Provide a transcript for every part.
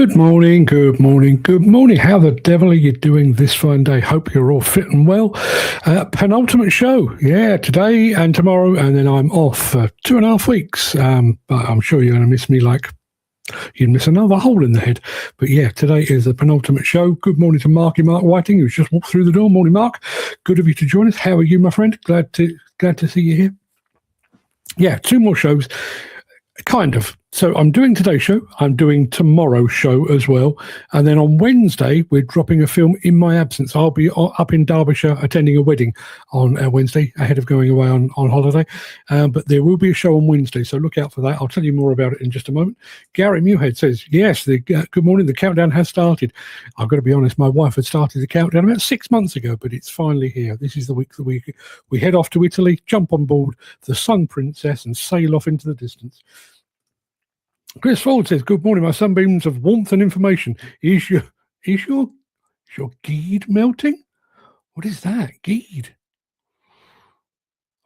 Good morning, good morning, good morning. How the devil are you doing this fine day? Hope you're all fit and well. Penultimate show, yeah, today and tomorrow, and then I'm off for 2.5 weeks. But I'm sure you're going to miss me like you'd miss another hole in the head. But yeah, today is the penultimate show. Good morning to Mark Whiting, who's just walked through the door. Morning, Mark. Good of you to join us. How are you, my friend? Glad to see you here. Yeah, 2 more shows. Kind of. So I'm doing today's show. I'm doing tomorrow's show as well. And then on Wednesday, we're dropping a film in my absence. I'll be up in Derbyshire attending a wedding on Wednesday ahead of going away on holiday. But there will be a show on Wednesday, so look out for that. I'll tell you more about it in just a moment. Gary Muirhead says, yes, good morning. The countdown has started. I've got to be honest, my wife had started the countdown about 6 months ago, but it's finally here. This is the week that we head off to Italy, jump on board the Sun Princess and sail off into the distance. Chris Ford says, good morning, my sunbeams of warmth and information. Is your geed melting? What is that? Geed?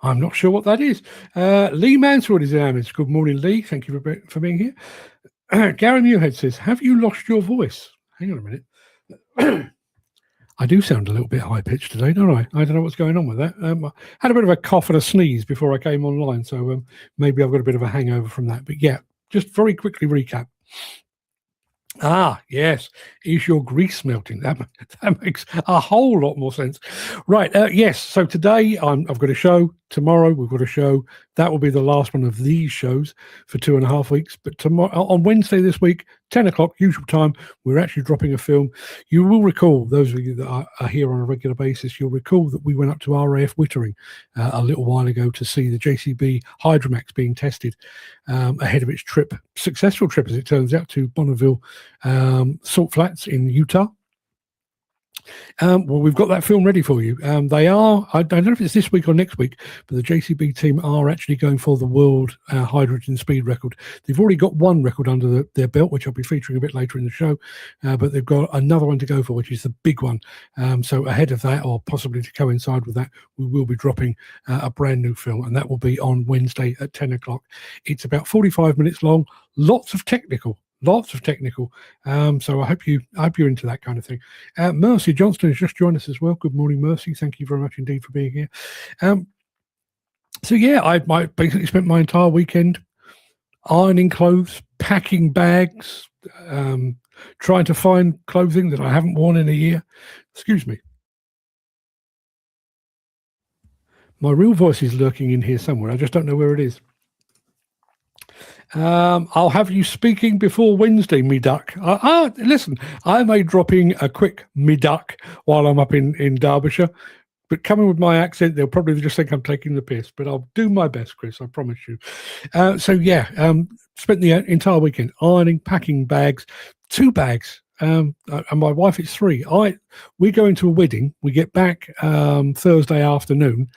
I'm not sure what that is. Lee Mansfield is in our midst. Good morning, Lee. Thank you for being here. Gary Muirhead says, have you lost your voice? Hang on a minute. I do sound a little bit high-pitched today, don't I? I don't know what's going on with that. I had a bit of a cough and a sneeze before I came online, so maybe I've got a bit of a hangover from that. But yeah, just very quickly recap. Yes. Is your grease melting? That makes a whole lot more sense. Right. Yes. So today I've got a show. Tomorrow we've got a show. That will be the last one of these shows for 2.5 weeks. But tomorrow, on Wednesday this week, 10 o'clock, usual time, we're actually dropping a film. You will recall, those of you that are here on a regular basis, you'll recall that we went up to RAF Wittering a little while ago to see the JCB Hydromax being tested ahead of its trip, successful trip as it turns out, to Bonneville Salt Flats in Utah. Well, we've got that film ready for you. They are, I don't know if it's this week or next week, but the JCB team are actually going for the world hydrogen speed record. They've already got one record under their belt, which I'll be featuring a bit later in the show, but they've got another one to go for, which is the big one. So ahead of that, or possibly to coincide with that, we will be dropping a brand new film, and that will be on Wednesday at 10 o'clock. It's about 45 minutes long, lots of technical. So I hope you're into that kind of thing. Mercy Johnston has just joined us as well. Good morning, Mercy. Thank you very much indeed for being here. So yeah, I basically spent my entire weekend ironing clothes, packing bags, trying to find clothing that I haven't worn in a year. Excuse me. My real voice is lurking in here somewhere. I just don't know where it is. I'll have you speaking before Wednesday, me duck. Listen, I may drop in a quick me duck while I'm up in Derbyshire, but coming with my accent, they'll probably just think I'm taking the piss, but I'll do my best, Chris, I promise you. So yeah, spent the entire weekend ironing, packing bags, 2 bags. And my wife is 3. We go into a wedding. We get back Thursday afternoon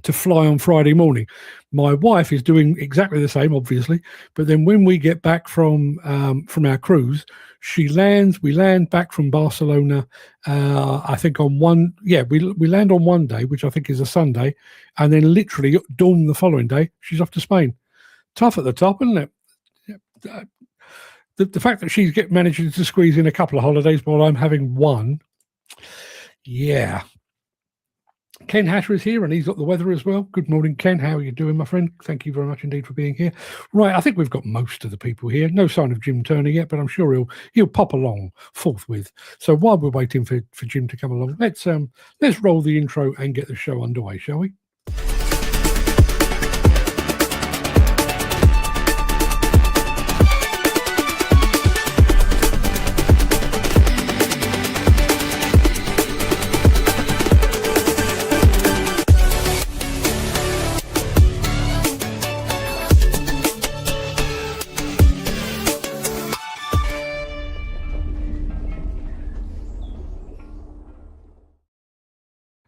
to fly on Friday morning. My wife is doing exactly the same, obviously, but then when we get back from our cruise, we land back from Barcelona, I think on we land on one day, which I think is a Sunday, and then literally dawn the following day, she's off to Spain. Tough at the top, isn't it? The fact that she's managing to squeeze in a couple of holidays while I'm having one, yeah. Ken Hatcher is here, and he's got the weather as well. Good morning, Ken. How are you doing, my friend? Thank you very much indeed for being here. Right, I think we've got most of the people here. No sign of Jim Turner yet, but I'm sure he'll pop along forthwith. So while we're waiting for Jim to come along, let's roll the intro and get the show underway, shall we?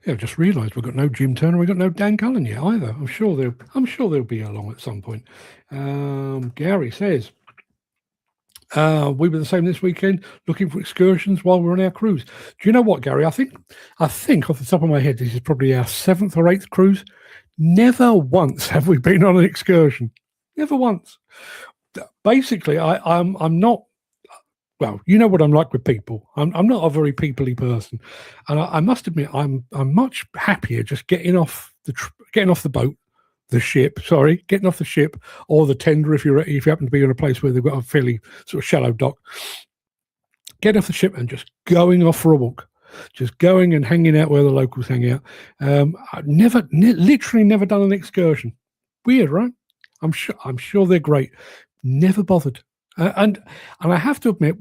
Yeah, I've just realised we've got no Jim Turner, we've got no Dan Cullen yet either. I'm sure they'll be along at some point. Gary says, we were the same this weekend, looking for excursions while we're on our cruise. Do you know what, Gary? I think off the top of my head, this is probably our 7th or 8th cruise. Never once have we been on an excursion. Never once. Basically, I'm not well, you know what I'm like with people. I'm not a very peoply person, and I must admit I'm much happier just getting off the boat, getting off the ship or the tender if you happen to be in a place where they've got a fairly sort of shallow dock. Get off the ship and just going off for a walk, just going and hanging out where the locals hang out. I've literally never done an excursion. Weird, right? I'm sure they're great. Never bothered. And I have to admit,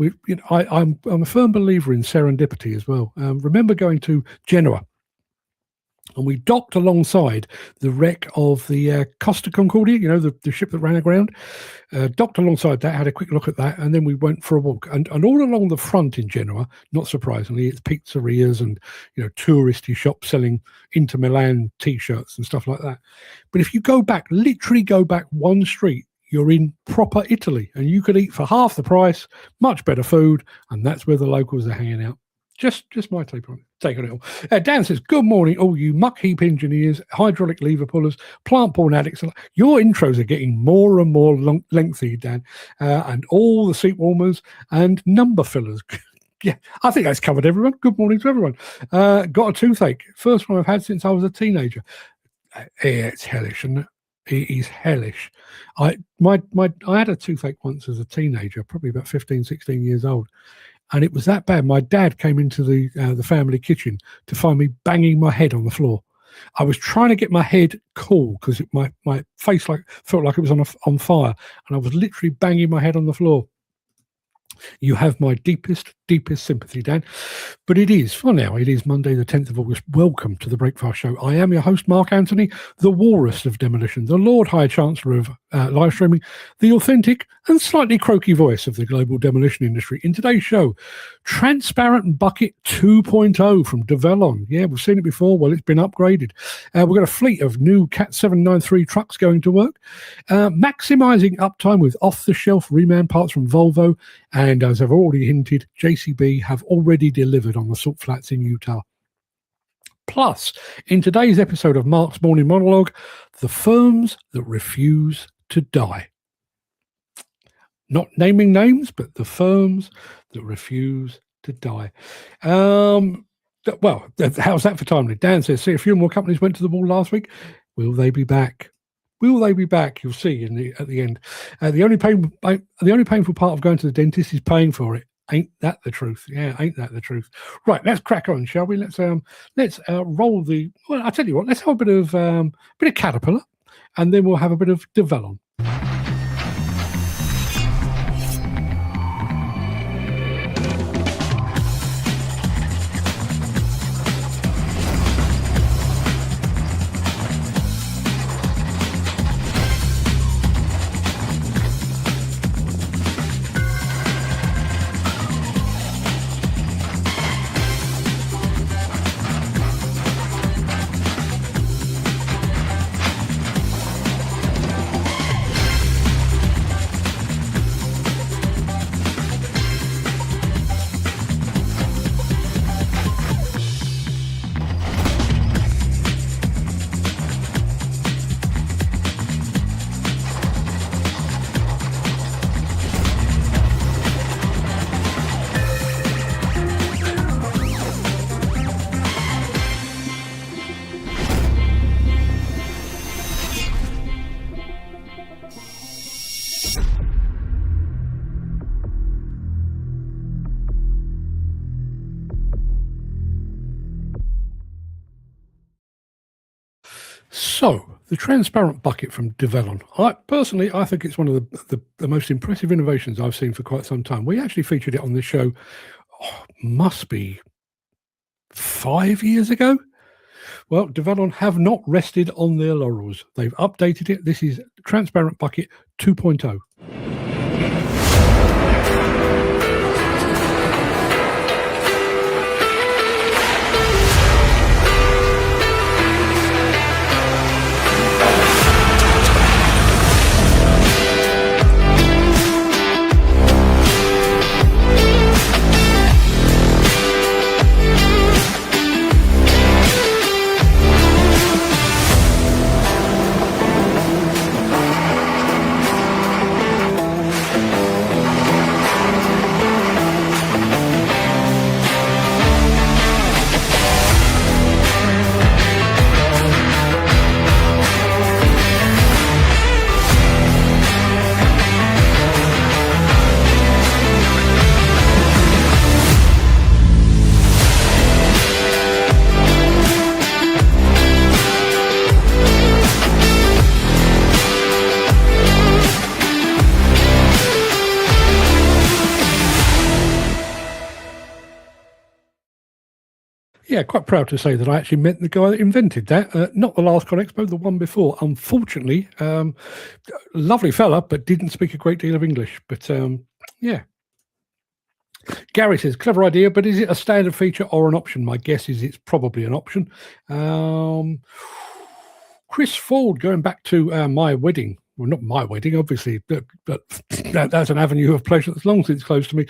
I'm a firm believer in serendipity as well. Remember going to Genoa, and we docked alongside the wreck of the Costa Concordia, the ship that ran aground. Docked alongside that, had a quick look at that, and then we went for a walk. And all along the front in Genoa, not surprisingly, it's pizzerias and touristy shops selling Inter Milan T-shirts and stuff like that. But if you literally go back one street, you're in proper Italy, and you could eat for half the price, much better food, and that's where the locals are hanging out. Just my take on it all. Dan says, good morning, all you muck heap engineers, hydraulic lever pullers, plant born addicts. Your intros are getting more and more lengthy, Dan, and all the seat warmers and number fillers. Yeah, I think that's covered everyone. Good morning to everyone. Got a toothache. First one I've had since I was a teenager. It's hellish, isn't it? It is hellish. I had a toothache once as a teenager, probably about 15, 16 years old. And it was that bad. My dad came into the family kitchen to find me banging my head on the floor. I was trying to get my head cool because my face felt like it was on fire, and I was literally banging my head on the floor. You have my deepest sympathy, Dan. But it is Monday the 10th of August. Welcome to the Breakfast Show. I am your host, Mark Anthony, the Walrus of Demolition, the Lord High Chancellor of live streaming, the authentic and slightly croaky voice of the global demolition industry. In today's show, Transparent Bucket 2.0 from Develon. Yeah, we've seen it before. Well, it's been upgraded. We've got a fleet of new Cat 793 trucks going to work. Maximising uptime with off-the-shelf Reman parts from Volvo. And as I've already hinted, JCB have already delivered on the salt flats in Utah. Plus, in today's episode of Mark's Morning Monologue, the firms that refuse to die. Not naming names, but the firms that refuse to die. Well, how's that for timely? Dan says, see, a few more companies went to the wall last week. Will they be back? Will they be back? You'll see at the end. The only painful part of going to the dentist is paying for it. Ain't that the truth? Yeah, ain't that the truth? Right, let's crack on, shall we? Let's roll the. Well, I tell you what. Let's have a bit of Caterpillar, and then we'll have a bit of Develon. So, the transparent bucket from Develon. I think it's one of the most impressive innovations I've seen for quite some time. We actually featured it on this show, must be 5 years ago. Well, Develon have not rested on their laurels. They've updated it. This is Transparent Bucket 2.0. yeah, quite proud to say that I actually met the guy that invented that. Not the last Con Expo, the one before. Unfortunately, lovely fella, but didn't speak a great deal of English. But yeah. Gary says, clever idea, but is it a standard feature or an option? My guess is it's probably an option. Chris Ford, going back to my wedding. Well, not my wedding, obviously, but that's an avenue of pleasure that's long since close to me.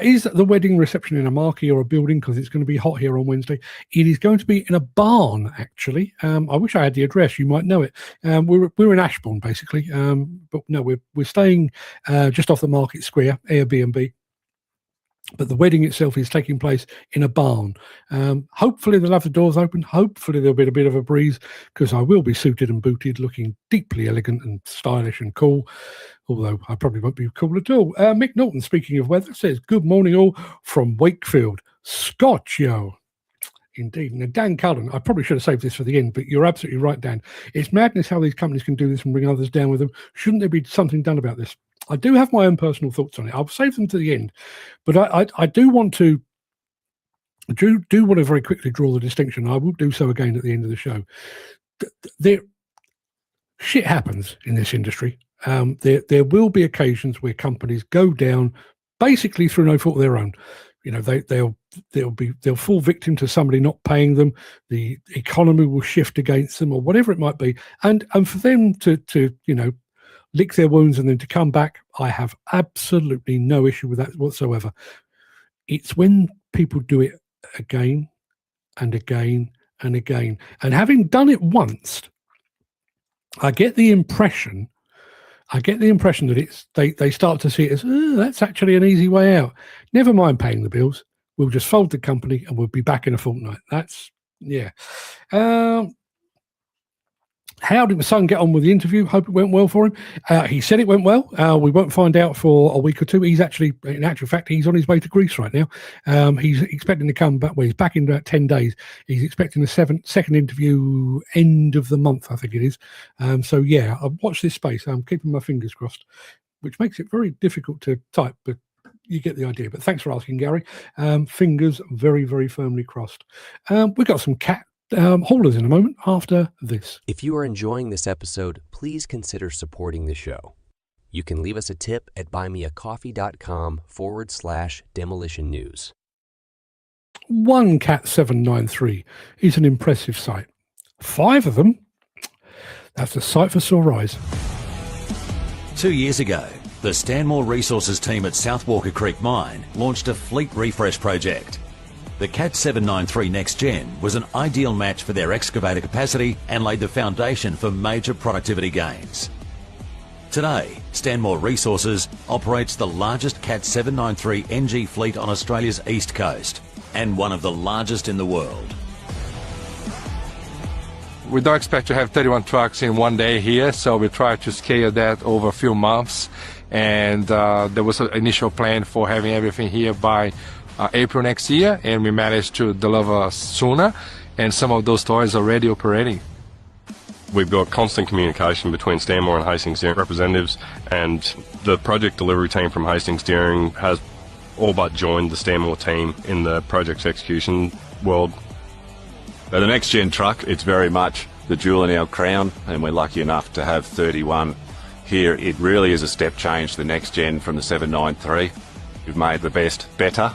Is the wedding reception in a marquee or a building? Because it's going to be hot here on Wednesday. It is going to be in a barn, actually. I wish I had the address. You might know it. We're in Ashbourne, basically. But no, we're staying just off the Market Square, Airbnb. But the wedding itself is taking place in a barn. Hopefully they'll have the doors open. Hopefully there'll be a bit of a breeze, because I will be suited and booted, looking deeply elegant and stylish and cool, although I probably won't be cool at all. Mick Norton, speaking of weather, says, good morning all from Wakefield. Scotcho. Indeed. Now, Dan Cullen, I probably should have saved this for the end, but you're absolutely right, Dan. It's madness how these companies can do this and bring others down with them. Shouldn't there be something done about this? I do have my own personal thoughts on it. I'll save them to the end, but I do want to very quickly draw the distinction. I will do so again at the end of the show. Shit happens in this industry. There will be occasions where companies go down basically through no fault of their own. You know, they'll fall victim to somebody not paying them. The economy will shift against them, or whatever it might be, and for them to lick their wounds and then to come back, I have absolutely no issue with that whatsoever. It's when people do it again and again and again, and having done it once, I get the impression that they start to see it as, that's actually an easy way out. Never mind paying the bills. We'll just fold the company and we'll be back in a fortnight. That's, yeah. How did the son get on with the interview? Hope it went well for him. He said it went well. We won't find out for a week or two. He's actually, in actual fact, he's on his way to Greece right now. He's expecting to come back. Well, he's back in about 10 days. He's expecting a second interview end of the month, I think it is. So, yeah, I'll watch this space. I'm keeping my fingers crossed, which makes it very difficult to type, but you get the idea. But thanks for asking, Gary. Fingers very, very firmly crossed. We've got some cat haulers in a moment after this. If you are enjoying this episode, please consider supporting the show. You can leave us a tip at buymeacoffee.com/demolition news. One Cat 793 is an impressive sight. 5 of them, that's a sight for sore eyes. 2 years ago, the Stanmore Resources team at South Walker Creek Mine launched a fleet refresh project. The Cat 793 Next Gen was an ideal match for their excavator capacity and laid the foundation for major productivity gains. Today, Stanmore Resources operates the largest Cat 793 NG fleet on Australia's east coast and one of the largest in the world. We don't expect to have 31 trucks in one day here, so we try to scale that over a few months. And there was an initial plan for having everything here by April next year, and we managed to deliver sooner, and some of those stores are already operating. We've got constant communication between Stanmore and Hastings Deering representatives, and the project delivery team from Hastings Deering has all but joined the Stanmore team in the project's execution world. But the Next Gen truck, it's very much the jewel in our crown, and we're lucky enough to have 31 here. It really is a step change, the Next Gen from the 793. We've made the best better.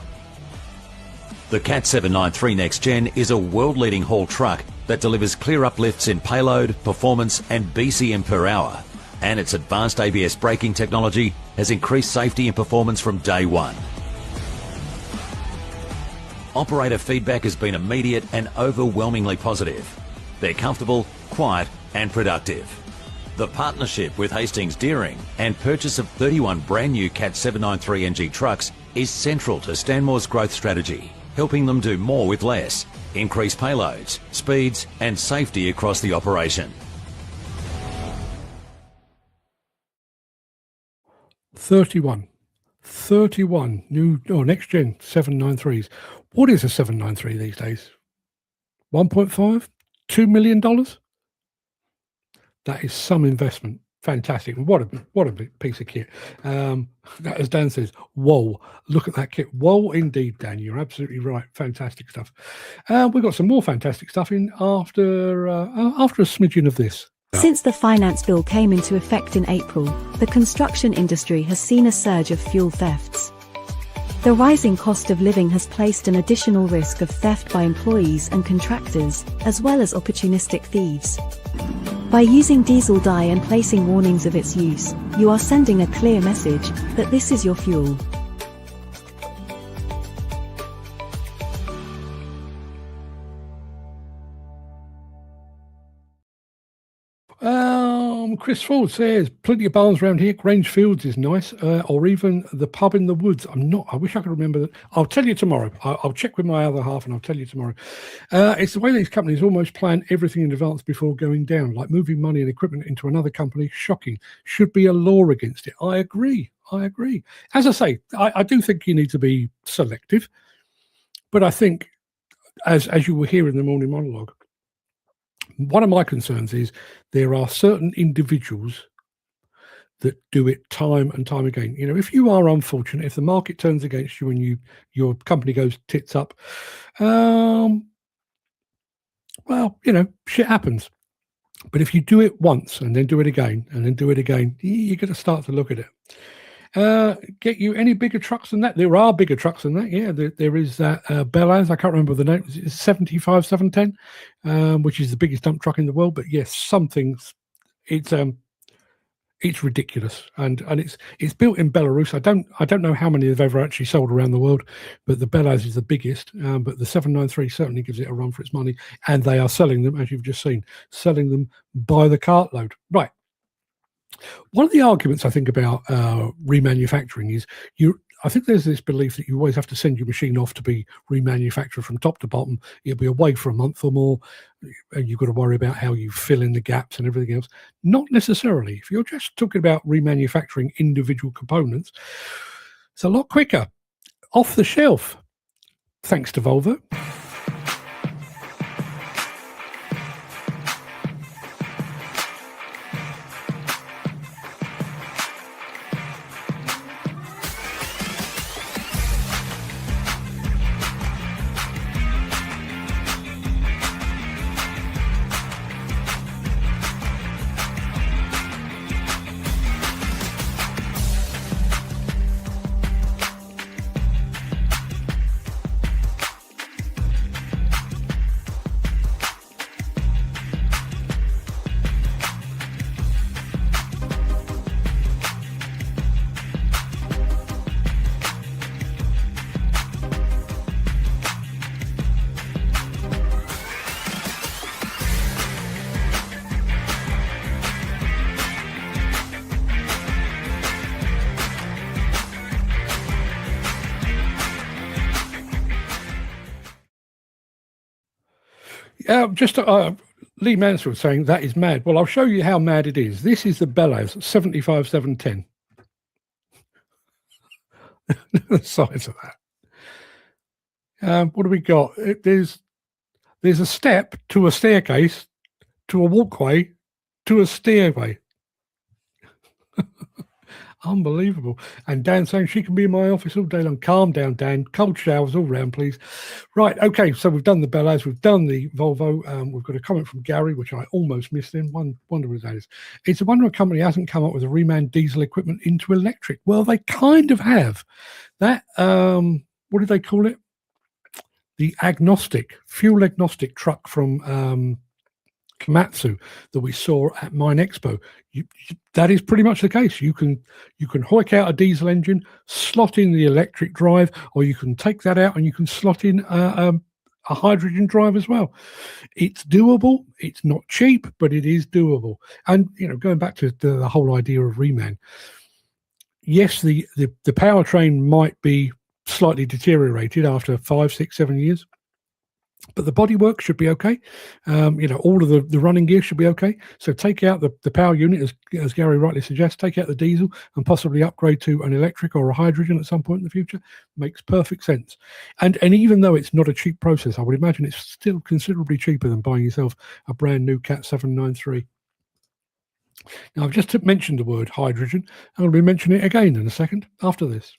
The Cat 793 Next Gen is a world-leading haul truck that delivers clear uplifts in payload, performance and BCM per hour. And its advanced ABS braking technology has increased safety and performance from day one. Operator feedback has been immediate and overwhelmingly positive. They're comfortable, quiet and productive. The partnership with Hastings Deering and purchase of 31 brand new Cat 793 NG trucks is central to Stanmore's growth strategy, helping them do more with less, increase payloads, speeds and safety across the operation. 31 new Next Gen 793s. What is a 793 these days? 1.5? $2 million? That is some investment. fantastic. What a piece of kit. As Dan says, whoa, look at that kit. Whoa, indeed, Dan, you're absolutely right. Fantastic stuff. We've got some more fantastic stuff in after a smidgen of this. Since the finance bill came into effect in April, the construction industry has seen a surge of fuel thefts. The rising cost of living has placed an additional risk of theft by employees and contractors, as well as opportunistic thieves. By using diesel dye and placing warnings of its use, you are sending a clear message that this is your fuel. Chris Ford says, plenty of barns around here. Grange Fields is nice, or even the pub in the woods. I wish I could remember that. I'll tell you tomorrow. I'll check with my other half and I'll tell you tomorrow. It's the way these companies almost plan everything in advance before going down, like moving money and equipment into another company. Shocking. Should be a law against it. I agree. As I say, I do think you need to be selective, but I think, as you will hear in the morning monologue, one of my concerns is there are certain individuals that do it time and time again. You know, if you are unfortunate, if the market turns against you and your company goes tits up, well, you know, shit happens. But if you do it once and then do it again and then do it again, you're going to start to look at it. Get you any bigger trucks than that? There are bigger trucks than that. Yeah, there is that Belaz. I can't remember the name. It's 75710, which is the biggest dump truck in the world. But yes, it's ridiculous, and it's built in Belarus. I don't know how many they've ever actually sold around the world, but the Belaz is the biggest. But the 793 certainly gives it a run for its money, and they are selling them, as you've just seen, selling them by the cartload. Right. One of the arguments I think about remanufacturing is I think there's this belief that you always have to send your machine off to be remanufactured from top to bottom. It'll be away for a month or more, and you've got to worry about how you fill in the gaps and everything else. Not necessarily. If you're just talking about remanufacturing individual components, it's a lot quicker, off the shelf, thanks to Volvo. Lee Mansfield saying that is mad. Well, I'll show you how mad it is. This is the Belaz 75710. The size of that. What do we got? There's a step to a staircase, to a walkway, to a stairway. Unbelievable. And Dan saying she can be in my office all day long. Calm down, Dan. Cold showers all round, please. Right. Okay. So we've done the Belaz. We've done the Volvo. We've got a comment from Gary, which I almost missed in. Wonder what that is. It's a wonder a company hasn't come up with a Reman diesel equipment into electric. Well, they kind of have. That, what did they call it? The fuel agnostic truck from Komatsu that we saw at Mine Expo. That is pretty much the case. You can hoik out a diesel engine, slot in the electric drive, or you can take that out and you can slot in a hydrogen drive as well. It's doable. It's not cheap, but it is doable. And going back to the whole idea of Reman, yes, the powertrain might be slightly deteriorated after 5, 6, 7 years. But the bodywork should be okay. All of the running gear should be okay. So take out the power unit, as Gary rightly suggests, take out the diesel and possibly upgrade to an electric or a hydrogen at some point in the future. Makes perfect sense. And even though it's not a cheap process, I would imagine it's still considerably cheaper than buying yourself a brand new Cat 793. Now, I've just mentioned the word hydrogen. I'm going to be mentioning it again in a second after this.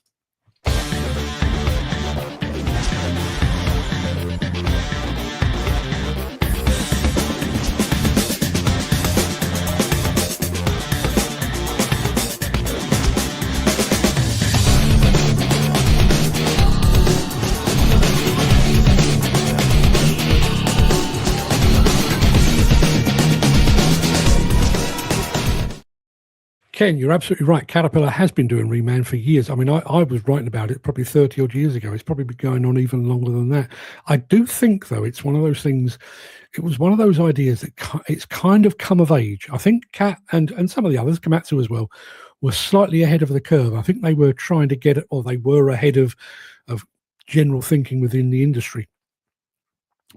Ken, you're absolutely right. Caterpillar has been doing Reman for years. I mean, I was writing about it probably 30 odd years ago. It's probably been going on even longer than that. I do think, though, it's one of those things, it was one of those ideas that it's kind of come of age. I think Cat and some of the others, Komatsu as well, were slightly ahead of the curve. I think they were trying to get it, or they were ahead of general thinking within the industry.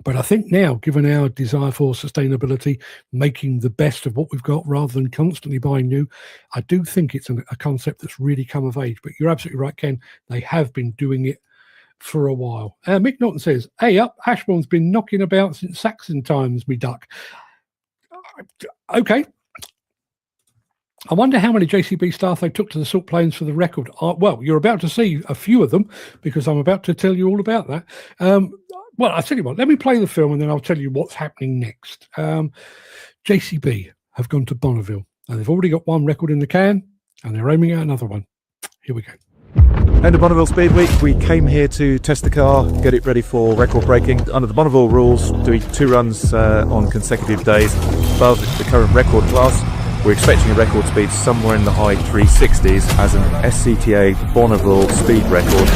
But I think now, given our desire for sustainability, making the best of what we've got rather than constantly buying new, I do think it's a concept that's really come of age. But you're absolutely right, Ken. They have been doing it for a while. Mick Norton says, "Hey up, Ashbourne's been knocking about since Saxon times, me duck." Okay. I wonder how many JCB staff they took to the salt plains for the record. Well, you're about to see a few of them because I'm about to tell you all about that. Well, I'll tell you what, let me play the film and then I'll tell you what's happening next. JCB have gone to Bonneville and they've already got one record in the can and they're aiming at another one. Here we go. End of Bonneville Speed Week. We came here to test the car, get it ready for record breaking. Under the Bonneville rules, doing 2 runs on consecutive days above the current record class. We're expecting a record speed somewhere in the high 360s as an SCTA Bonneville speed record.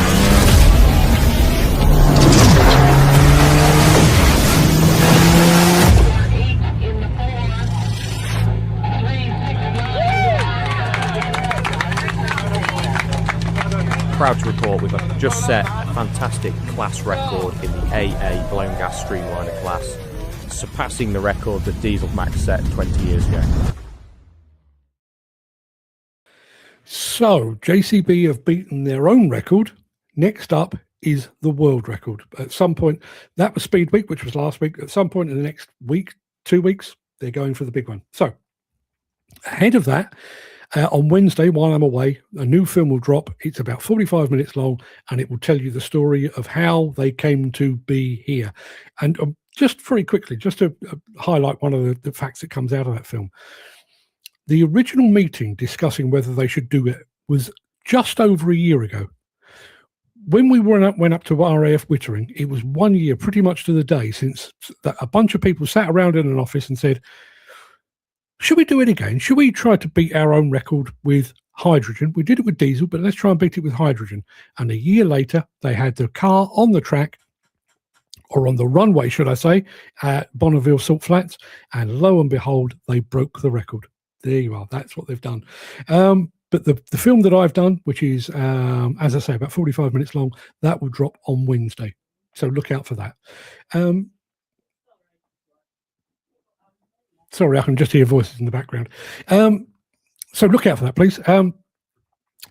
Proud to report we've just set a fantastic class record in the AA blown gas streamliner class, surpassing the record that Diesel Max set 20 years ago. So JCB have beaten their own record. Next up is the world record. At some point, that was Speed Week, which was last week. At some point in the next week, 2 weeks, they're going for the big one. So ahead of that, on Wednesday, while I'm away, a new film will drop. It's about 45 minutes long, and it will tell you the story of how they came to be here. And just very quickly, just to highlight one of the facts that comes out of that film. The original meeting discussing whether they should do it was just over a year ago. When we went up to RAF Wittering, it was 1 year, pretty much to the day, since a bunch of people sat around in an office and said, should we do it again? Should we try to beat our own record with hydrogen? We did it with diesel, but let's try and beat it with hydrogen. And a year later, they had the car on the track, or on the runway, should I say, at Bonneville Salt Flats. And lo and behold, they broke the record. There you are. That's what they've done. But the film that I've done, which is, as I say, about 45 minutes long, that will drop on Wednesday. So look out for that. Sorry, I can just hear voices in the background. So look out for that, please.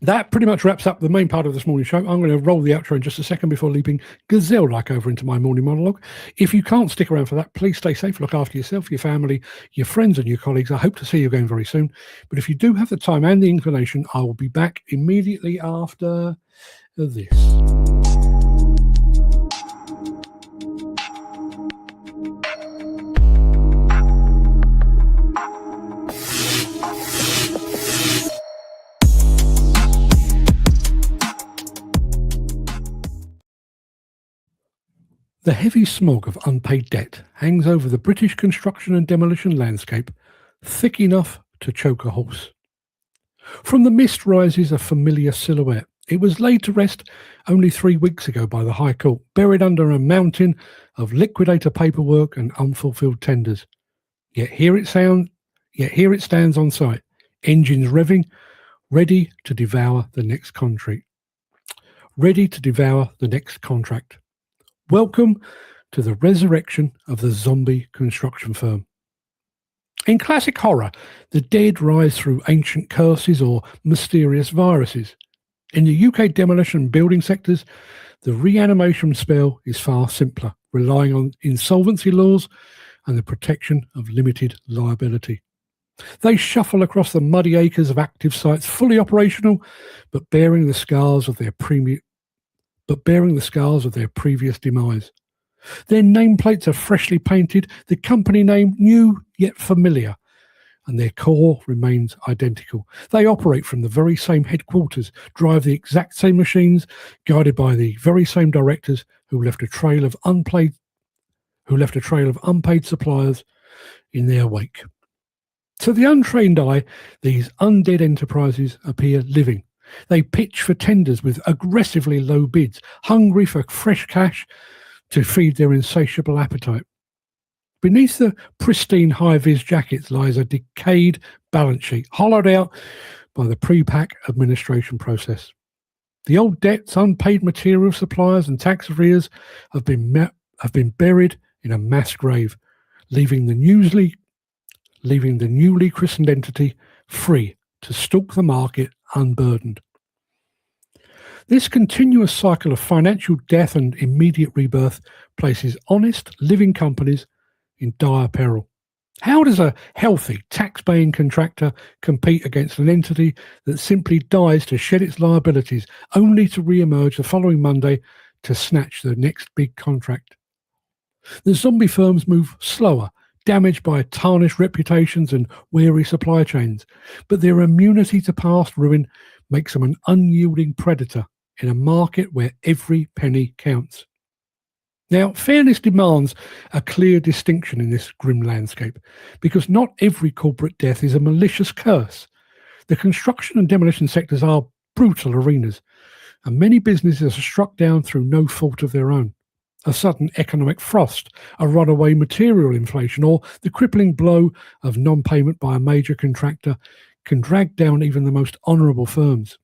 That pretty much wraps up the main part of this morning show. I'm going to roll the outro in just a second before leaping gazelle-like over into my morning monologue. If you can't stick around for that, please stay safe, look after yourself, your family, your friends and your colleagues. I hope to see you again very soon. But if you do have the time and the inclination, I will be back immediately after this. The heavy smog of unpaid debt hangs over the British construction and demolition landscape, thick enough to choke a horse. From the mist rises a familiar silhouette. It was laid to rest only 3 weeks ago by the High Court, buried under a mountain of liquidator paperwork and unfulfilled tenders. Yet here it stands on site, engines revving, ready to devour the next contract. Welcome to the resurrection of the zombie construction firm. In classic horror, the dead rise through ancient curses or mysterious viruses. In the UK demolition and building sectors, the reanimation spell is far simpler, relying on insolvency laws and the protection of limited liability. They shuffle across the muddy acres of active sites, fully operational, but bearing the scars of their previous demise. Their nameplates are freshly painted, the company name new yet familiar, and their core remains identical. They operate from the very same headquarters, drive the exact same machines, guided by the very same directors who left a trail of unpaid suppliers in their wake. To the untrained eye, these undead enterprises appear living. They pitch for tenders with aggressively low bids, hungry for fresh cash to feed their insatiable appetite. Beneath the pristine high-vis jackets lies a decayed balance sheet, hollowed out by the pre-pack administration process. The old debts, unpaid material suppliers and tax arrears have been buried in a mass grave, leaving the newly christened entity free to stalk the market unburdened. This continuous cycle of financial death and immediate rebirth places honest, living companies in dire peril. How does a healthy, tax-paying contractor compete against an entity that simply dies to shed its liabilities, only to re-emerge the following Monday to snatch the next big contract? The zombie firms move slower, damaged by tarnished reputations and weary supply chains, but their immunity to past ruin makes them an unyielding predator in a market where every penny counts. Now, fairness demands a clear distinction in this grim landscape, because not every corporate death is a malicious curse. The construction and demolition sectors are brutal arenas, and many businesses are struck down through no fault of their own. A sudden economic frost, a runaway material inflation, or the crippling blow of non-payment by a major contractor can drag down even the most honourable firms.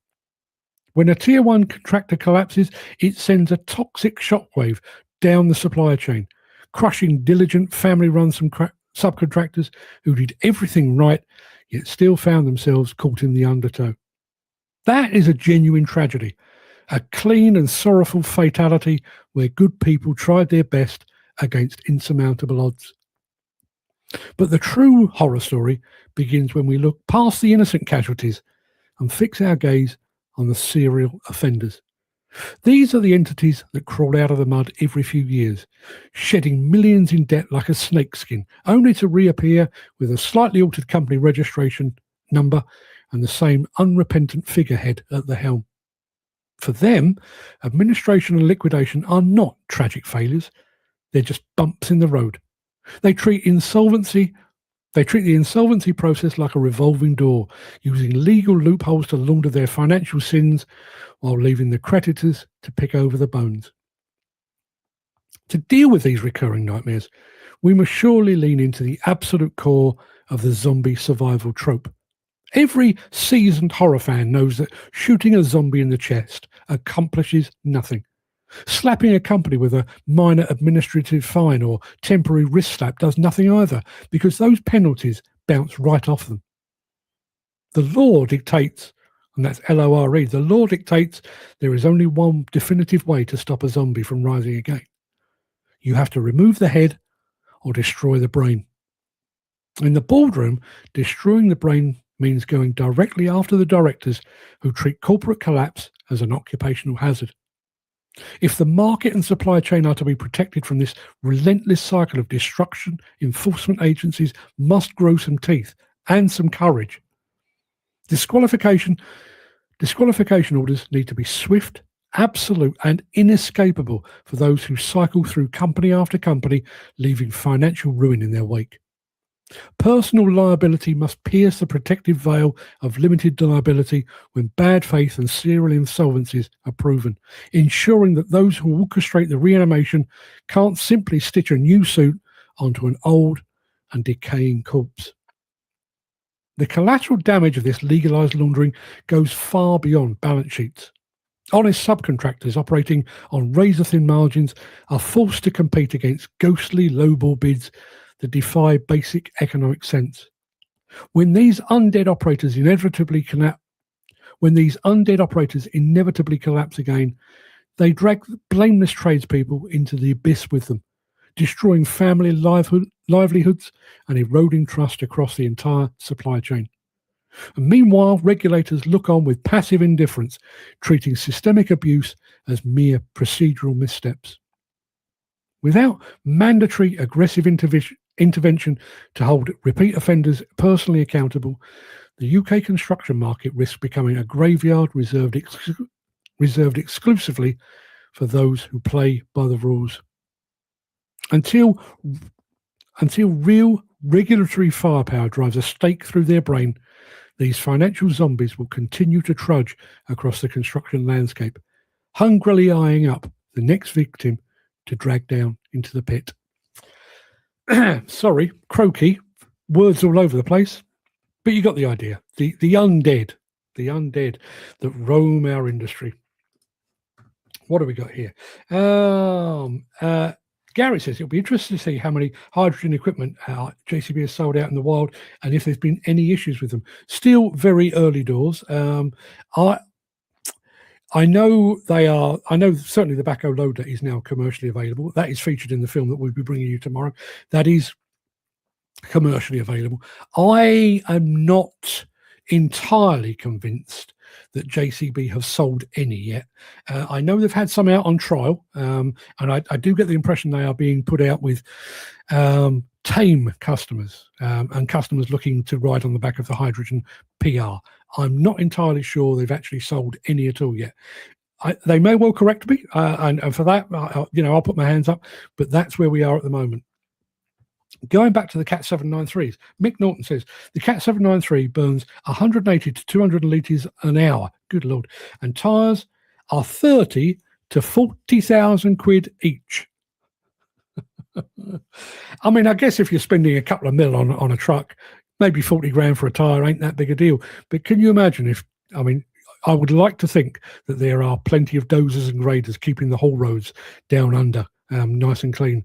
When a Tier 1 contractor collapses, it sends a toxic shockwave down the supply chain, crushing diligent family-run subcontractors who did everything right, yet still found themselves caught in the undertow. That is a genuine tragedy, a clean and sorrowful fatality where good people tried their best against insurmountable odds. But the true horror story begins when we look past the innocent casualties and fix our gaze on the serial offenders. These are the entities that crawl out of the mud every few years, shedding millions in debt like a snakeskin, only to reappear with a slightly altered company registration number and the same unrepentant figurehead at the helm. For them, administration and liquidation are not tragic failures. They're just bumps in the road. They treat the insolvency process like a revolving door, using legal loopholes to launder their financial sins while leaving the creditors to pick over the bones. To deal with these recurring nightmares, we must surely lean into the absolute core of the zombie survival trope. Every seasoned horror fan knows that shooting a zombie in the chest accomplishes nothing. Slapping a company with a minor administrative fine or temporary wrist slap does nothing either, because those penalties bounce right off them. The law dictates, and that's LORE, the law dictates there is only one definitive way to stop a zombie from rising again. You have to remove the head or destroy the brain. In the boardroom, destroying the brain means going directly after the directors who treat corporate collapse as an occupational hazard. If the market and supply chain are to be protected from this relentless cycle of destruction, enforcement agencies must grow some teeth and some courage. Disqualification orders need to be swift, absolute, and inescapable for those who cycle through company after company, leaving financial ruin in their wake. Personal liability must pierce the protective veil of limited liability when bad faith and serial insolvencies are proven, ensuring that those who orchestrate the reanimation can't simply stitch a new suit onto an old and decaying corpse. The collateral damage of this legalised laundering goes far beyond balance sheets. Honest subcontractors operating on razor-thin margins are forced to compete against ghostly lowball bids that defy basic economic sense. When these undead operators inevitably collapse again, they drag blameless tradespeople into the abyss with them, destroying family livelihoods and eroding trust across the entire supply chain. And meanwhile, regulators look on with passive indifference, treating systemic abuse as mere procedural missteps. Without mandatory aggressive intervention to hold repeat offenders personally accountable, the UK construction market risks becoming a graveyard reserved exclusively for those who play by the rules. Until real regulatory firepower drives a stake through their brain, these financial zombies will continue to trudge across the construction landscape, hungrily eyeing up the next victim to drag down into the pit. Sorry, croaky, words all over the place, but you got the idea. The undead that roam our industry. What have we got here? Garrett says it'll be interesting to see how many hydrogen equipment JCB has sold out in the wild and if there's been any issues with them. Still very early doors. I know they are. I know certainly the backhoe loader is now commercially available. That is featured in the film that we'll be bringing you tomorrow. That is commercially available. I am not entirely convinced that JCB have sold any yet. I know they've had some out on trial, and I do get the impression they are being put out with tame customers and customers looking to ride on the back of the hydrogen PR. I'm not entirely sure they've actually sold any at all yet. They may well correct me, and for that, I'll put my hands up, but that's where we are at the moment. Going back to the Cat 793s, Mick Norton says the Cat 793 burns 180 to 200 litres an hour. Good Lord. And tyres are 30 to 40,000 quid each. I mean, I guess if you're spending a couple of mil on a truck, maybe 40 grand for a tyre ain't that big a deal. But can you imagine I would like to think that there are plenty of dozers and graders keeping the haul roads down under nice and clean.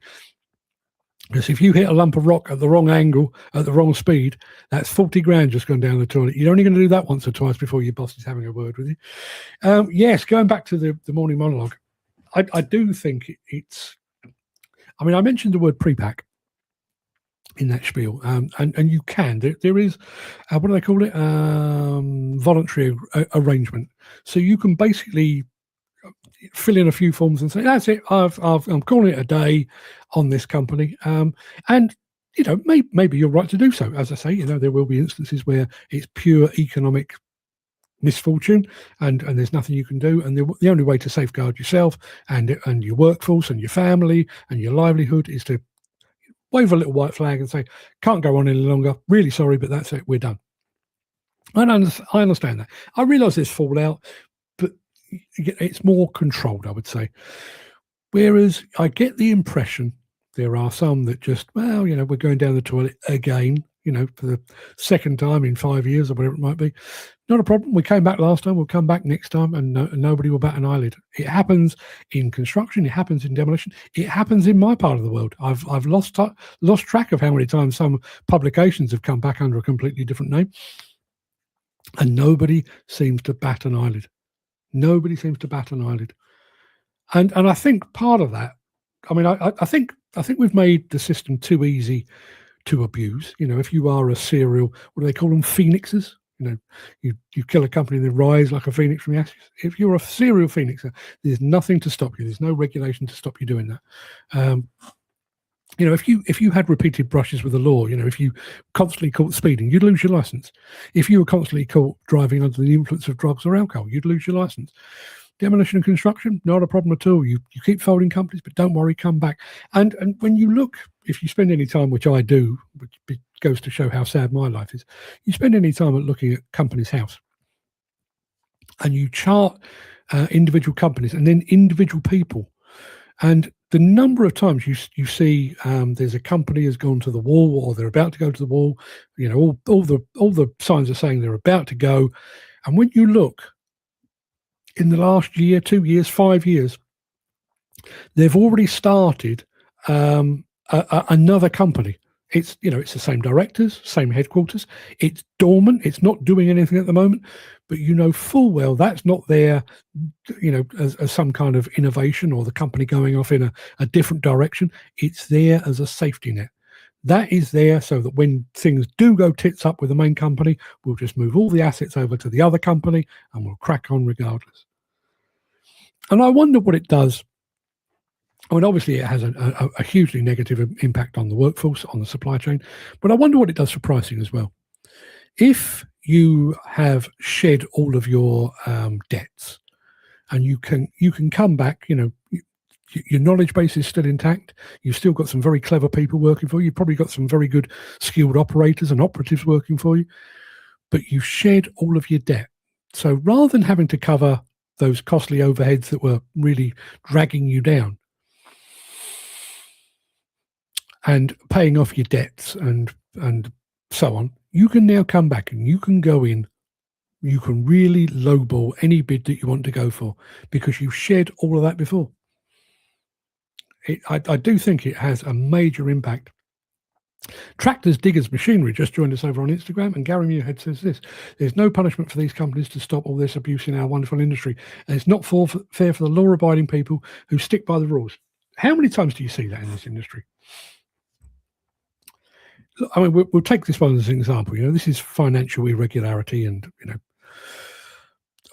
Because if you hit a lump of rock at the wrong angle, at the wrong speed, that's 40 grand just gone down the toilet. You're only going to do that once or twice before your boss is having a word with you. Yes, going back to the morning monologue, I do think it's... I mean, I mentioned the word pre-pack in that spiel, and you can. There is, what do they call it? Voluntary arrangement. So you can basically fill in a few forms and say, that's it, I'm calling it a day on this company. And, maybe you're right to do so. As I say, there will be instances where it's pure economic misfortune and there's nothing you can do. And the only way to safeguard yourself and your workforce and your family and your livelihood is to wave a little white flag and say, can't go on any longer. Really sorry, but that's it. We're done. I understand that. I realise there's fallout, but it's more controlled, I would say. Whereas I get the impression there are some that just, we're going down the toilet again, for the second time in 5 years or whatever it might be. Not a problem. We came back last time. We'll come back next time, and nobody will bat an eyelid. It happens in construction. It happens in demolition. It happens in my part of the world. I've lost track of how many times some publications have come back under a completely different name, and nobody seems to bat an eyelid. Nobody seems to bat an eyelid. And I think part of that, I think we've made the system too easy to abuse. If you are a serial, what do they call them, phoenixes? You kill a company and they rise like a phoenix from the ashes. If you're a serial phoenixer, there's nothing to stop you. There's no regulation to stop you doing that. If you had repeated brushes with the law, if you constantly caught speeding, you'd lose your license. If you were constantly caught driving under the influence of drugs or alcohol, you'd lose your license. Demolition and construction, not a problem at all. You keep folding companies, but don't worry, come back. And when you look, if you spend any time, which I do, which goes to show how sad my life is, you spend any time at looking at company's house and you chart individual companies and then individual people. And the number of times you see there's a company has gone to the wall or they're about to go to the wall, all the signs are saying they're about to go. And when you look, in the last year, 2 years, 5 years, they've already started another company. It's, it's the same directors, same headquarters. It's dormant. It's not doing anything at the moment, but you know full well that's not there, as some kind of innovation or the company going off in a different direction. It's there as a safety net. That is there so that when things do go tits up with the main company, we'll just move all the assets over to the other company and we'll crack on regardless. And I wonder what it does. I mean, obviously, it has a hugely negative impact on the workforce, on the supply chain, but I wonder what it does for pricing as well. If you have shed all of your debts and you can come back, your knowledge base is still intact. You've still got some very clever people working for you. You've probably got some very good skilled operators and operatives working for you, but you shed all of your debt. So rather than having to cover those costly overheads that were really dragging you down and paying off your debts and so on, you can now come back and you can go in. You can really lowball any bid that you want to go for because you've shed all of that before. I do think it has a major impact. Tractors, Diggers, Machinery just joined us over on Instagram, and Gary Muirhead says this: there's no punishment for these companies to stop all this abuse in our wonderful industry, and it's not fair for the law-abiding people who stick by the rules. How many times do you see that in this industry? I mean, we'll take this one as an example. This is financial irregularity and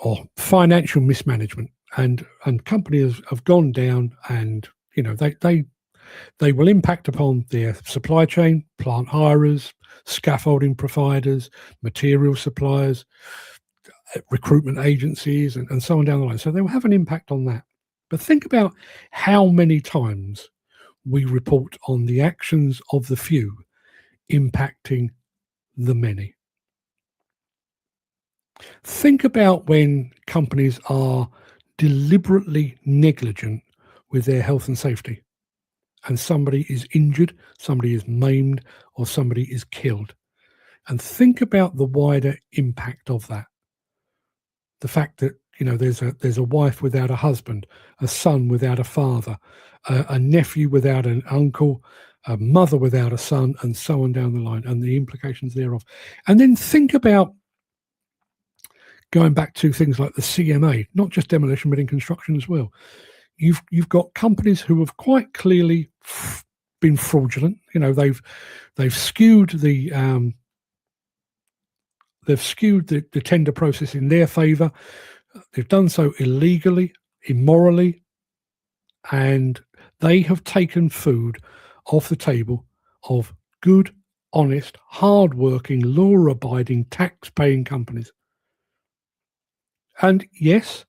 or financial mismanagement, and companies have gone down, and they will impact upon their supply chain, plant hirers, scaffolding providers, material suppliers, recruitment agencies, and so on down the line. So they will have an impact on that. But think about how many times we report on the actions of the few impacting the many. Think about when companies are deliberately negligent with their health and safety, and somebody is injured, somebody is maimed, or somebody is killed. And think about the wider impact of that. The fact that, there's a wife without a husband, a son without a father, a nephew without an uncle, a mother without a son, and so on down the line, and the implications thereof. And then think about going back to things like the CMA, not just demolition, but in construction as well. You've got companies who have quite clearly been fraudulent. They've skewed the tender process in their favour. They've done so illegally, immorally, and they have taken food off the table of good, honest, hard-working, law-abiding, tax-paying companies. And yes,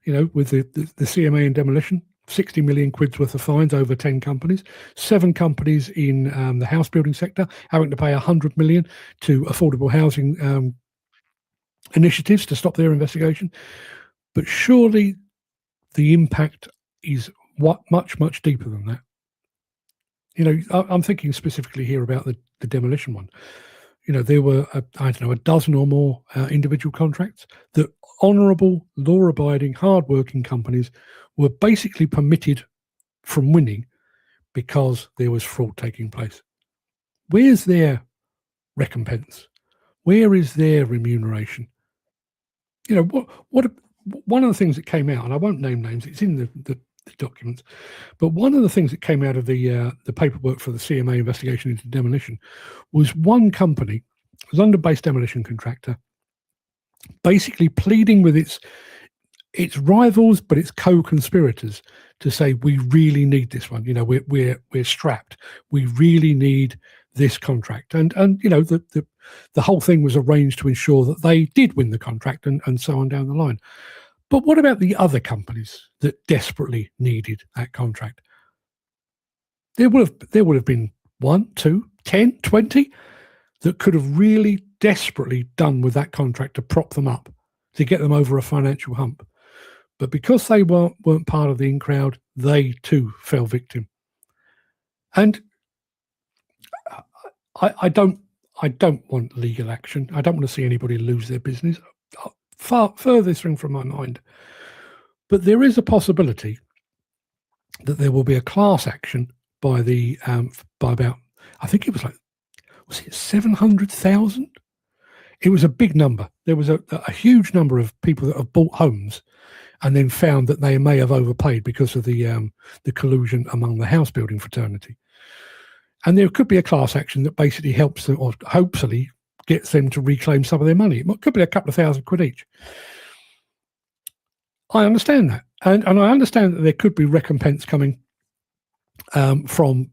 with the CMA and demolition, 60 million quid's worth of fines over 10 companies, 7 companies in the house building sector having to pay 100 million to affordable housing initiatives to stop their investigation. But surely the impact is much, much deeper than that. I'm thinking specifically here about the demolition one. There were, a dozen or more individual contracts that honourable, law-abiding, hard-working companies were basically permitted from winning because there was fraud taking place. Where's their recompense? Where is their remuneration? One of the things that came out, and I won't name names, it's in the documents, but one of the things that came out of the paperwork for the CMA investigation into demolition was one company, it was London-based demolition contractor, basically pleading with its rivals, but its co-conspirators, to say, we really need this one. We're strapped. We really need this contract. And the whole thing was arranged to ensure that they did win the contract and so on down the line. But what about the other companies that desperately needed that contract? There would have been 1, 2, 10, 20 that could have really desperately done with that contract to prop them up, to get them over a financial hump. But because they weren't part of the in crowd, they too fell victim. And I don't want legal action. I don't want to see anybody lose their business. Far furthest thing from my mind. But there is a possibility that there will be a class action by about, I think it was like was it 700,000? It was a big number. There was a huge number of people that have bought homes and then found that they may have overpaid because of the collusion among the house building fraternity. And there could be a class action that basically helps them, or hopefully gets them to reclaim some of their money. It could be a couple of £1,000 each. I understand that. And I understand that there could be recompense coming from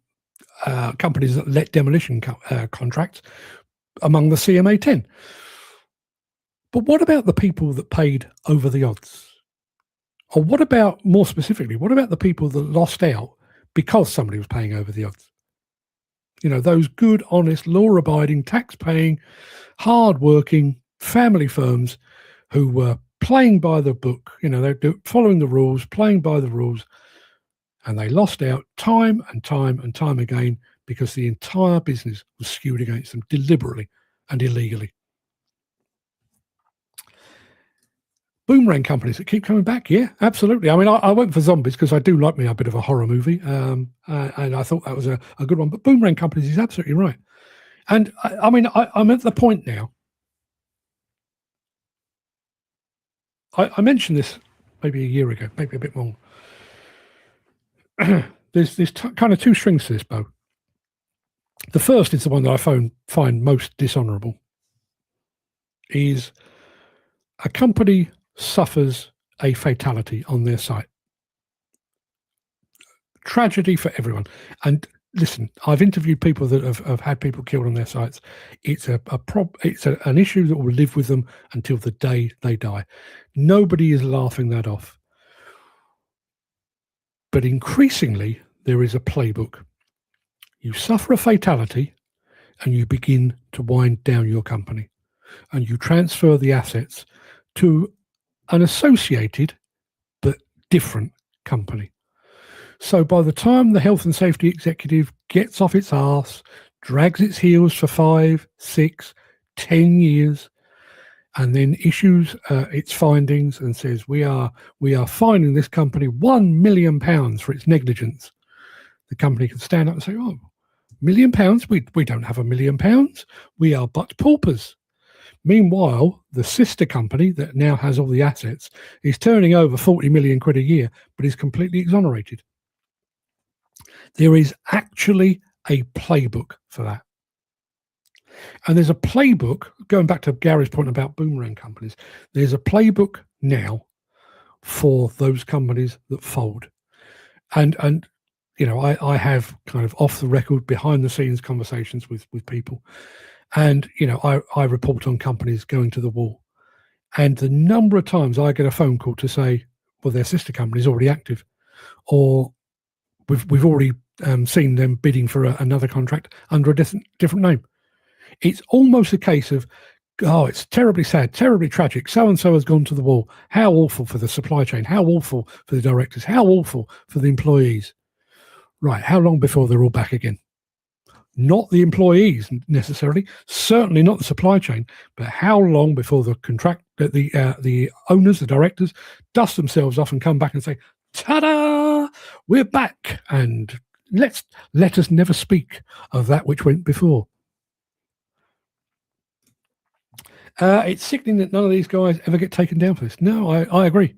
companies that let demolition contracts among the CMA 10. But what about the people that paid over the odds? Or what about, more specifically, what about the people that lost out because somebody was paying over the odds? You know, those good, honest, law-abiding, tax-paying, hard-working family firms who were playing by the book. You know, they're following the rules, playing by the rules, and they lost out time and time and time again because the entire business was skewed against them deliberately and illegally. Boomerang companies that keep coming back, yeah, absolutely. I mean, I went for zombies because I do like me a bit of a horror movie, and I thought that was a good one. But boomerang companies is absolutely right. And I mean, I'm at the point now. I mentioned this maybe a year ago, maybe a bit more. There's kind of two strings to this bow. The first is the one that I find most dishonourable. Is a company suffers a fatality on their site. Tragedy for everyone. And listen, I've interviewed people that have had people killed on their sites. It's an issue that will live with them until the day they die. Nobody is laughing that off. But increasingly, there is a playbook. You suffer a fatality and you begin to wind down your company, and you transfer the assets to an associated but different company. So by the time the health and safety executive gets off its arse, drags its heels for 5, 6, 10 years, and then issues its findings and says, we are fining this company £1 million for its negligence, the company can stand up and say, oh, £1 million? We don't have £1 million. We are but paupers. Meanwhile, the sister company that now has all the assets is turning over 40 million quid a year, but is completely exonerated. There is actually a playbook for that. And there's a playbook, going back to Gary's point about boomerang companies, there's a playbook now for those companies that fold. And you know, I have kind of off the record, behind the scenes conversations with people. And, you know, I report on companies going to the wall. And the number of times I get a phone call to say, well, their sister company is already active, or we've already seen them bidding for another contract under a different name. It's almost a case of, oh, it's terribly sad, terribly tragic. So-and-so has gone to the wall. How awful for the supply chain. How awful for the directors. How awful for the employees. Right, how long before they're all back again? Not the employees necessarily, certainly not the supply chain, but how long before the owners, the directors, dust themselves off and come back and say, ta-da, we're back, and let us never speak of that which went before. It's sickening that none of these guys ever get taken down for this. No, I agree.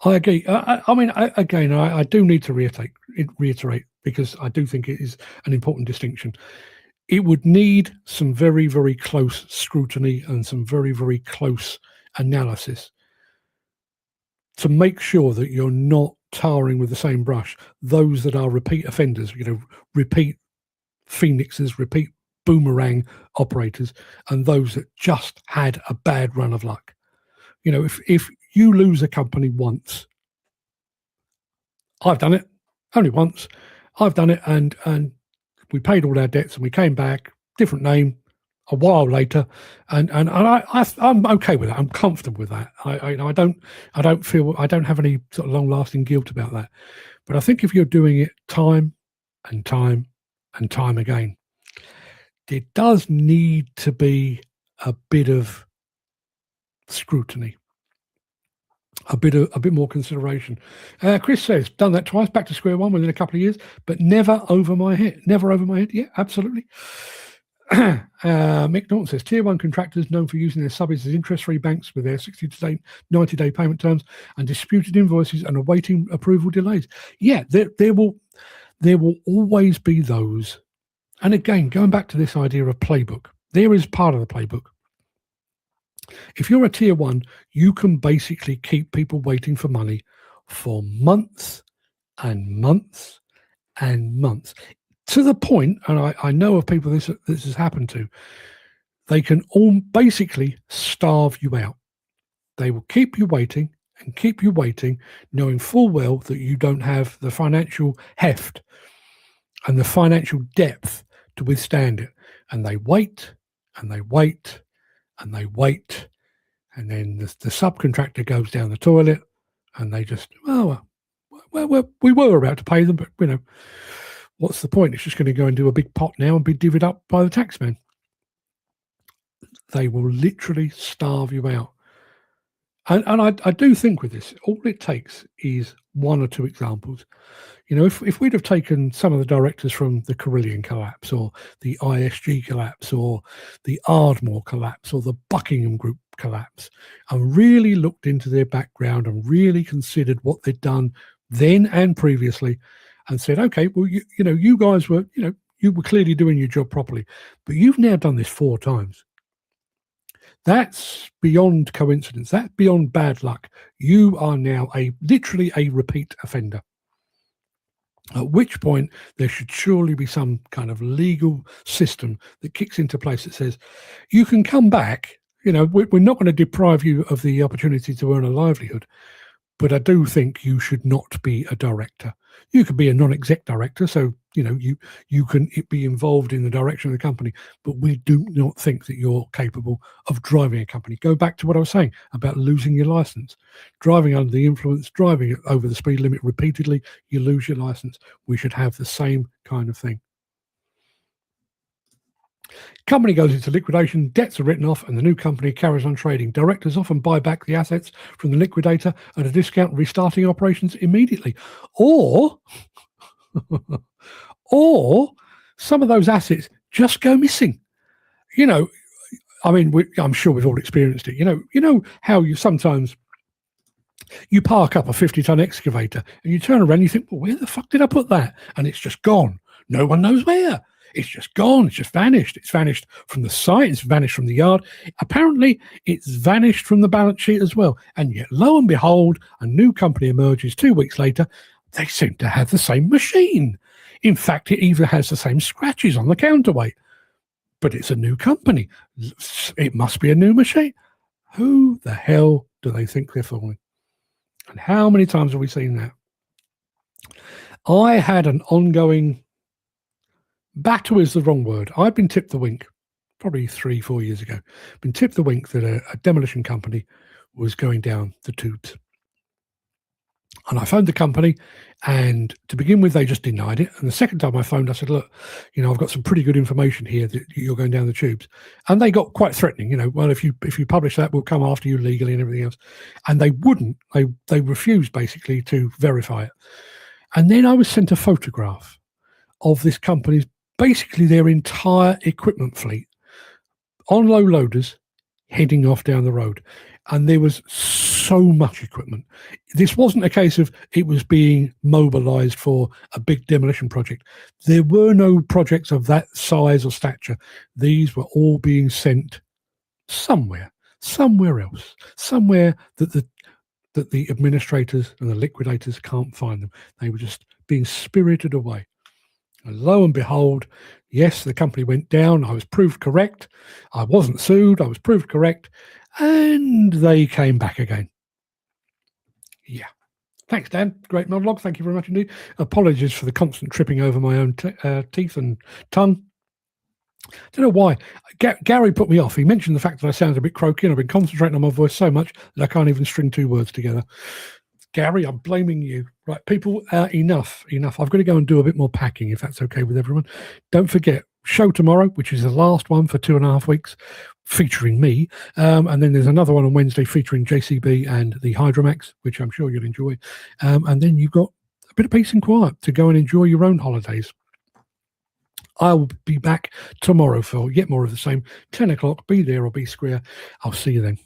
I agree. I do need to reiterate, because I do think it is an important distinction. It would need some very, very close scrutiny and some very, very close analysis to make sure that you're not tarring with the same brush those that are repeat offenders, you know, repeat phoenixes, repeat boomerang operators, and those that just had a bad run of luck. You know, if you lose a company once, I've done it only once. I've done it, and we paid all our debts, and we came back, different name, a while later, and I'm okay with that. I'm comfortable with that. I don't have any sort of long-lasting guilt about that. But I think if you're doing it time and time and time again, there does need to be a bit of scrutiny. A bit more consideration. Chris says, done that twice, back to square one within a couple of years, but never over my head. Never over my head. Yeah, absolutely. Mick Norton says, Tier 1 contractors known for using their subbies as interest-free banks with their 60 to 90-day payment terms and disputed invoices and awaiting approval delays. Yeah, there will always be those. And again, going back to this idea of playbook, there is part of the playbook. If you're a Tier 1, you can basically keep people waiting for money for months and months and months. To the point, and I know of people this has happened to, they can all basically starve you out. They will keep you waiting and keep you waiting, knowing full well that you don't have the financial heft and the financial depth to withstand it. And they wait and they wait and they wait. And then the subcontractor goes down the toilet and they just, well, we were about to pay them, but, what's the point? It's just going to go into a big pot now and be divvied up by the taxman. They will literally starve you out. And I do think with this, all it takes is one or two examples. If we'd have taken some of the directors from the Carillion collapse or the ISG collapse or the Ardmore collapse or the Buckingham Group collapse and really looked into their background and really considered what they'd done then and previously, and said, okay, well, you guys were, you were clearly doing your job properly, but you've now done this 4 times. That's beyond coincidence. That's beyond bad luck. You are now literally a repeat offender. At which point there should surely be some kind of legal system that kicks into place that says, you can come back, we're not going to deprive you of the opportunity to earn a livelihood, but I do think you should not be a director. You could be a non-exec director, so you can be involved in the direction of the company, but we do not think that you're capable of driving a company. Go back to what I was saying about losing your license. Driving under the influence, driving over the speed limit repeatedly, you lose your license. We should have the same kind of thing. Company goes into liquidation, debts are written off, and the new company carries on trading. Directors often buy back the assets from the liquidator at a discount, restarting operations immediately. Or some of those assets just go missing. I'm sure we've all experienced it. You know how you sometimes you park up a 50-ton excavator and you turn around and you think, well, where the fuck did I put that? And it's just gone. No one knows where. It's just gone. It's just vanished. It's vanished from the site. It's vanished from the yard. Apparently, it's vanished from the balance sheet as well. And yet, lo and behold, a new company emerges 2 weeks later. They seem to have the same machine. In fact, it even has the same scratches on the counterweight. But it's a new company. It must be a new machine. Who the hell do they think they're fooling? And how many times have we seen that? I had an ongoing battle is the wrong word. I've been tipped the wink probably 3-4 years ago. Been tipped the wink that a demolition company was going down the tubes. And I phoned the company, and to begin with, they just denied it. And the second time I phoned, I said, look, I've got some pretty good information here that you're going down the tubes. And they got quite threatening, well, if you publish that, we'll come after you legally and everything else. And they wouldn't. They refused basically to verify it. And then I was sent a photograph of this company's, basically their entire equipment fleet on low loaders heading off down the road. And there was so much equipment. This wasn't a case of it was being mobilized for a big demolition project. There were no projects of that size or stature. These were all being sent somewhere else, somewhere that the administrators and the liquidators can't find them. They were just being spirited away. And lo and behold, yes, the company went down. I was proved correct. I wasn't sued. I was proved correct. And they came back again. Yeah. Thanks, Dan. Great monologue. Thank you very much indeed. Apologies for the constant tripping over my own teeth and tongue. I don't know why. Gary put me off. He mentioned the fact that I sounded a bit croaky, and I've been concentrating on my voice so much that I can't even string 2 words together. Gary, I'm blaming you. Right, people, enough. I've got to go and do a bit more packing, if that's okay with everyone. Don't forget, show tomorrow, which is the last one for 2.5 weeks, featuring me. And then there's another one on Wednesday featuring JCB and the Hydromax, which I'm sure you'll enjoy. And then you've got a bit of peace and quiet to go and enjoy your own holidays. I will be back tomorrow for yet more of the same. 10 o'clock, be there or be square. I'll see you then.